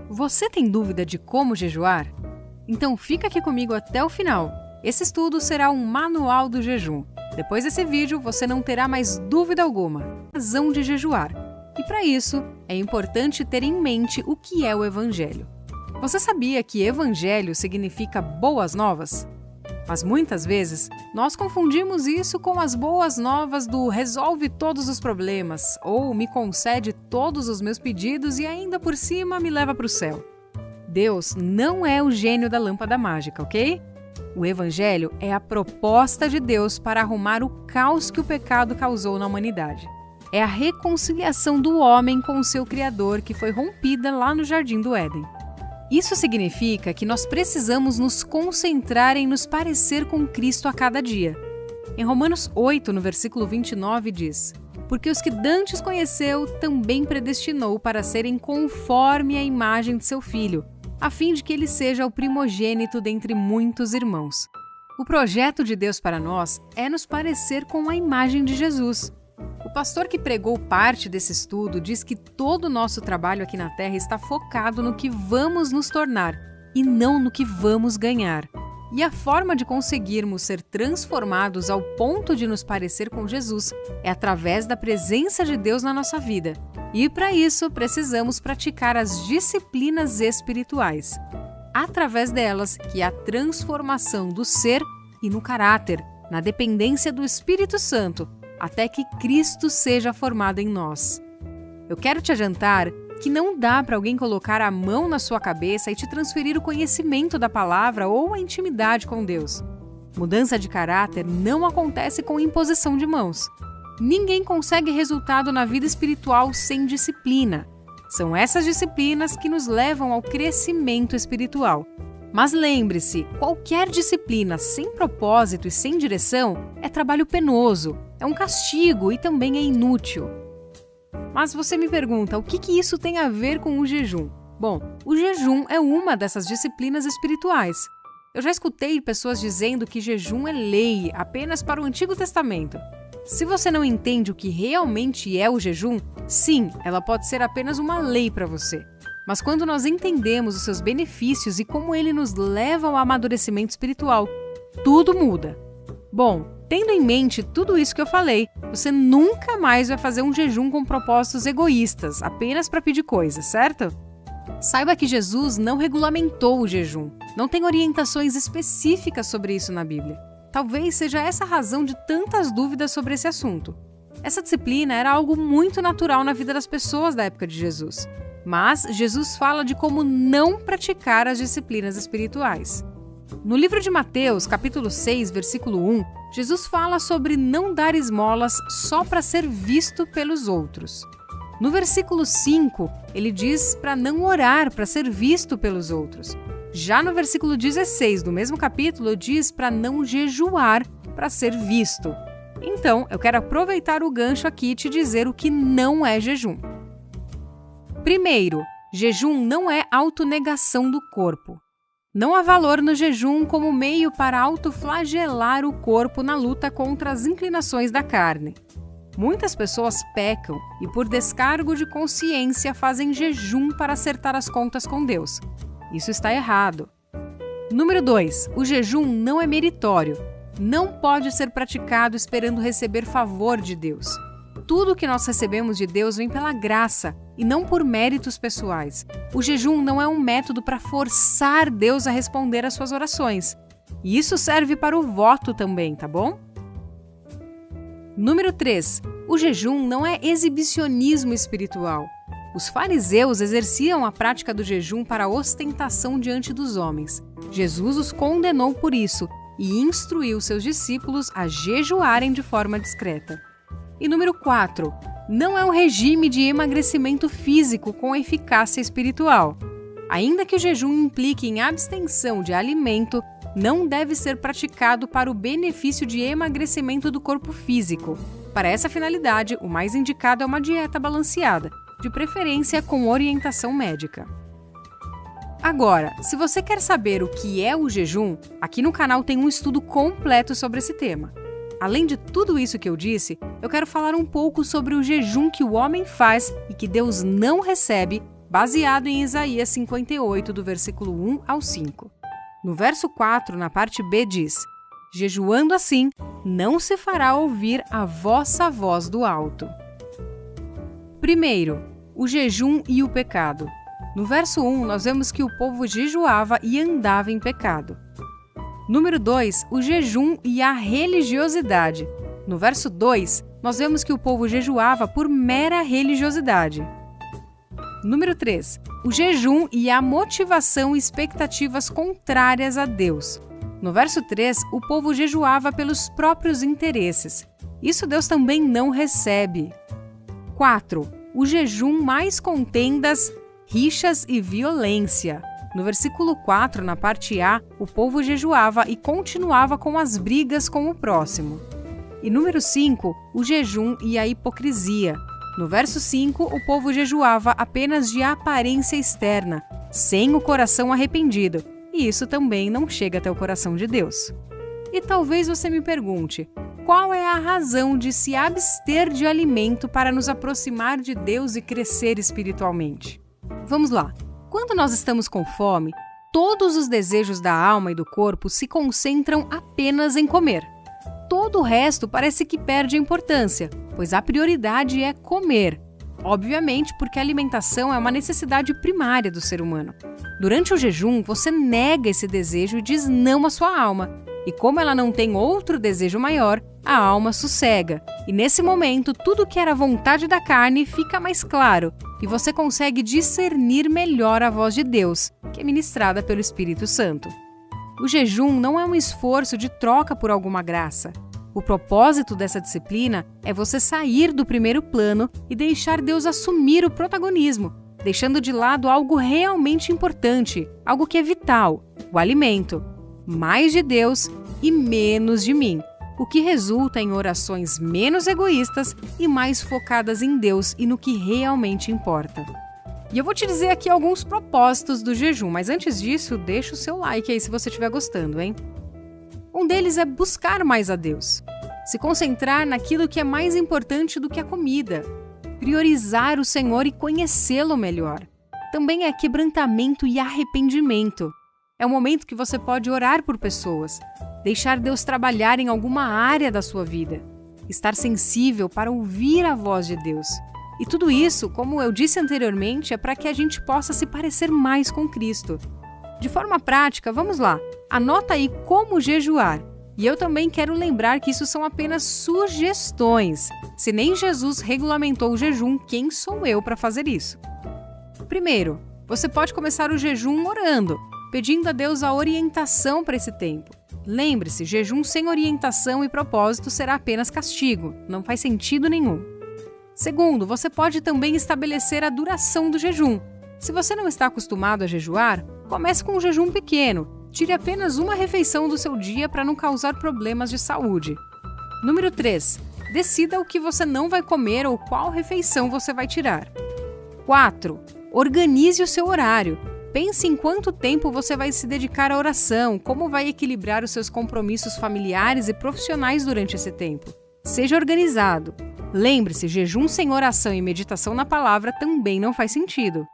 Você tem dúvida de como jejuar? Então fica aqui comigo até o final. Esse estudo será um manual do jejum. Depois desse vídeo, você não terá mais dúvida alguma. Razão de jejuar. E para isso, é importante ter em mente o que é o Evangelho. Você sabia que Evangelho significa boas novas? Mas muitas vezes, nós confundimos isso com as boas novas do resolve todos os problemas ou me concede todos os meus pedidos e ainda por cima me leva para o céu. Deus não é o gênio da lâmpada mágica, ok? O Evangelho é a proposta de Deus para arrumar o caos que o pecado causou na humanidade. É a reconciliação do homem com o seu Criador que foi rompida lá no Jardim do Éden. Isso significa que nós precisamos nos concentrar em nos parecer com Cristo a cada dia. Em Romanos 8, no versículo 29, diz: Porque os que dantes conheceu, também predestinou para serem conforme a imagem de seu Filho, a fim de que ele seja o primogênito dentre muitos irmãos. O projeto de Deus para nós é nos parecer com a imagem de Jesus. O pastor que pregou parte desse estudo diz que todo o nosso trabalho aqui na Terra está focado no que vamos nos tornar e não no que vamos ganhar. E a forma de conseguirmos ser transformados ao ponto de nos parecer com Jesus é através da presença de Deus na nossa vida. E para isso precisamos praticar as disciplinas espirituais. Através delas que há transformação do ser e no caráter, na dependência do Espírito Santo, até que Cristo seja formado em nós. Eu quero te adiantar que não dá para alguém colocar a mão na sua cabeça e te transferir o conhecimento da palavra ou a intimidade com Deus. Mudança de caráter não acontece com imposição de mãos. Ninguém consegue resultado na vida espiritual sem disciplina. São essas disciplinas que nos levam ao crescimento espiritual. Mas lembre-se, qualquer disciplina sem propósito e sem direção é trabalho penoso, é um castigo e também é inútil. Mas você me pergunta, o que isso tem a ver com o jejum? Bom, o jejum é uma dessas disciplinas espirituais. Eu já escutei pessoas dizendo que jejum é lei apenas para o Antigo Testamento. Se você não entende o que realmente é o jejum, sim, ela pode ser apenas uma lei para você. Mas quando nós entendemos os seus benefícios e como ele nos leva ao amadurecimento espiritual, tudo muda. Bom, tendo em mente tudo isso que eu falei, você nunca mais vai fazer um jejum com propósitos egoístas, apenas para pedir coisas, certo? Saiba que Jesus não regulamentou o jejum. Não tem orientações específicas sobre isso na Bíblia. Talvez seja essa a razão de tantas dúvidas sobre esse assunto. Essa disciplina era algo muito natural na vida das pessoas da época de Jesus. Mas Jesus fala de como não praticar as disciplinas espirituais. No livro de Mateus, capítulo 6, versículo 1, Jesus fala sobre não dar esmolas só para ser visto pelos outros. No versículo 5, ele diz para não orar para ser visto pelos outros. Já no versículo 16 do mesmo capítulo, diz para não jejuar para ser visto. Então, eu quero aproveitar o gancho aqui e te dizer o que não é jejum. Primeiro, jejum não é autonegação do corpo. Não há valor no jejum como meio para autoflagelar o corpo na luta contra as inclinações da carne. Muitas pessoas pecam e, por descargo de consciência, fazem jejum para acertar as contas com Deus. Isso está errado. Número 2. O jejum não é meritório. Não pode ser praticado esperando receber favor de Deus. Tudo que nós recebemos de Deus vem pela graça e não por méritos pessoais. O jejum não é um método para forçar Deus a responder às suas orações. E isso serve para o voto também, tá bom? Número 3. O jejum não é exibicionismo espiritual. Os fariseus exerciam a prática do jejum para ostentação diante dos homens. Jesus os condenou por isso e instruiu seus discípulos a jejuarem de forma discreta. E número 4. Não é um regime de emagrecimento físico com eficácia espiritual. Ainda que o jejum implique em abstenção de alimento, não deve ser praticado para o benefício de emagrecimento do corpo físico. Para essa finalidade, o mais indicado é uma dieta balanceada, de preferência com orientação médica. Agora, se você quer saber o que é o jejum, aqui no canal tem um estudo completo sobre esse tema. Além de tudo isso que eu disse, eu quero falar um pouco sobre o jejum que o homem faz e que Deus não recebe, baseado em Isaías 58, do versículo 1 ao 5. No verso 4, na parte B, diz: jejuando assim, não se fará ouvir a vossa voz do alto. Primeiro, o jejum e o pecado. No verso 1, nós vemos que o povo jejuava e andava em pecado. Número 2, o jejum e a religiosidade. No verso 2, nós vemos que o povo jejuava por mera religiosidade. Número 3, o jejum e a motivação e expectativas contrárias a Deus. No verso 3, o povo jejuava pelos próprios interesses. Isso Deus também não recebe. 4, o jejum mais contendas, rixas e violência. No versículo 4, na parte A, o povo jejuava e continuava com as brigas com o próximo. E número 5, o jejum e a hipocrisia. No verso 5, o povo jejuava apenas de aparência externa, sem o coração arrependido, e isso também não chega até o coração de Deus. E talvez você me pergunte, qual é a razão de se abster de alimento para nos aproximar de Deus e crescer espiritualmente? Vamos lá. Quando nós estamos com fome, todos os desejos da alma e do corpo se concentram apenas em comer. Todo o resto parece que perde importância, pois a prioridade é comer. Obviamente, porque a alimentação é uma necessidade primária do ser humano. Durante o jejum, você nega esse desejo e diz não à sua alma. E como ela não tem outro desejo maior, a alma sossega. E nesse momento, tudo que era vontade da carne fica mais claro e você consegue discernir melhor a voz de Deus, que é ministrada pelo Espírito Santo. O jejum não é um esforço de troca por alguma graça. O propósito dessa disciplina é você sair do primeiro plano e deixar Deus assumir o protagonismo, deixando de lado algo realmente importante, algo que é vital, o alimento. Mais de Deus e menos de mim, o que resulta em orações menos egoístas e mais focadas em Deus e no que realmente importa. E eu vou te dizer aqui alguns propósitos do jejum, mas antes disso, deixa o seu like aí se você estiver gostando, hein? Um deles é buscar mais a Deus, se concentrar naquilo que é mais importante do que a comida, priorizar o Senhor e conhecê-lo melhor. Também é quebrantamento e arrependimento. É o momento que você pode orar por pessoas, deixar Deus trabalhar em alguma área da sua vida, estar sensível para ouvir a voz de Deus. E tudo isso, como eu disse anteriormente, é para que a gente possa se parecer mais com Cristo. De forma prática, vamos lá, anota aí como jejuar. E eu também quero lembrar que isso são apenas sugestões. Se nem Jesus regulamentou o jejum, quem sou eu para fazer isso? Primeiro, você pode começar o jejum orando, pedindo a Deus a orientação para esse tempo. Lembre-se, jejum sem orientação e propósito será apenas castigo, não faz sentido nenhum. Segundo, você pode também estabelecer a duração do jejum. Se você não está acostumado a jejuar, comece com um jejum pequeno. Tire apenas uma refeição do seu dia para não causar problemas de saúde. Número 3. Decida o que você não vai comer ou qual refeição você vai tirar. 4. Organize o seu horário. Pense em quanto tempo você vai se dedicar à oração, como vai equilibrar os seus compromissos familiares e profissionais durante esse tempo. Seja organizado. Lembre-se, jejum sem oração e meditação na palavra também não faz sentido.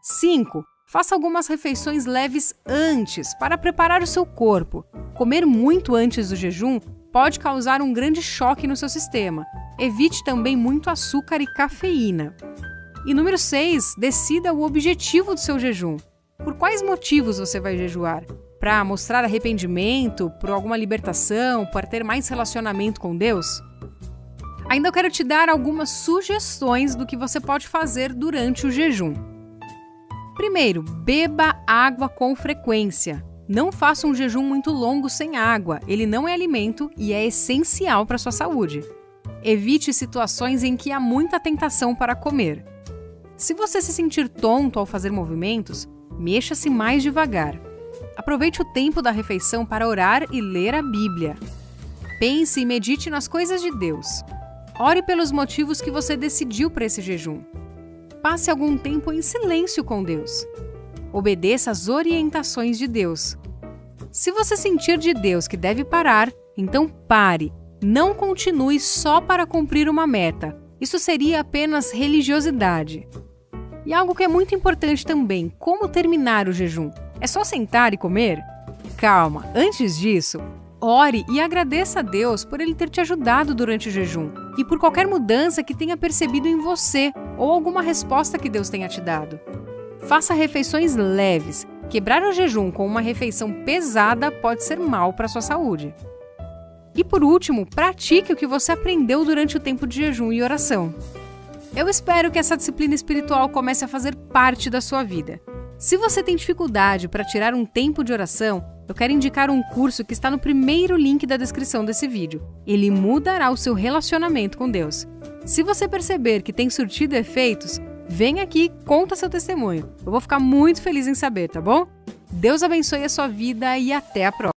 5. Faça algumas refeições leves antes, para preparar o seu corpo. Comer muito antes do jejum pode causar um grande choque no seu sistema. Evite também muito açúcar e cafeína. E número 6, decida o objetivo do seu jejum. Por quais motivos você vai jejuar? Para mostrar arrependimento, por alguma libertação, para ter mais relacionamento com Deus? Ainda eu quero te dar algumas sugestões do que você pode fazer durante o jejum. Primeiro, beba água com frequência. Não faça um jejum muito longo sem água, ele não é alimento e é essencial para a sua saúde. Evite situações em que há muita tentação para comer. Se você se sentir tonto ao fazer movimentos, mexa-se mais devagar. Aproveite o tempo da refeição para orar e ler a Bíblia. Pense e medite nas coisas de Deus. Ore pelos motivos que você decidiu para esse jejum. Passe algum tempo em silêncio com Deus. Obedeça às orientações de Deus. Se você sentir de Deus que deve parar, então pare. Não continue só para cumprir uma meta. Isso seria apenas religiosidade. E algo que é muito importante também, como terminar o jejum? É só sentar e comer? Calma, antes disso, ore e agradeça a Deus por Ele ter te ajudado durante o jejum e por qualquer mudança que tenha percebido em você ou alguma resposta que Deus tenha te dado. Faça refeições leves. Quebrar o jejum com uma refeição pesada pode ser mal para a sua saúde. E por último, pratique o que você aprendeu durante o tempo de jejum e oração. Eu espero que essa disciplina espiritual comece a fazer parte da sua vida. Se você tem dificuldade para tirar um tempo de oração, eu quero indicar um curso que está no primeiro link da descrição desse vídeo. Ele mudará o seu relacionamento com Deus. Se você perceber que tem surtido efeitos, vem aqui e conta seu testemunho. Eu vou ficar muito feliz em saber, tá bom? Deus abençoe a sua vida e até a próxima.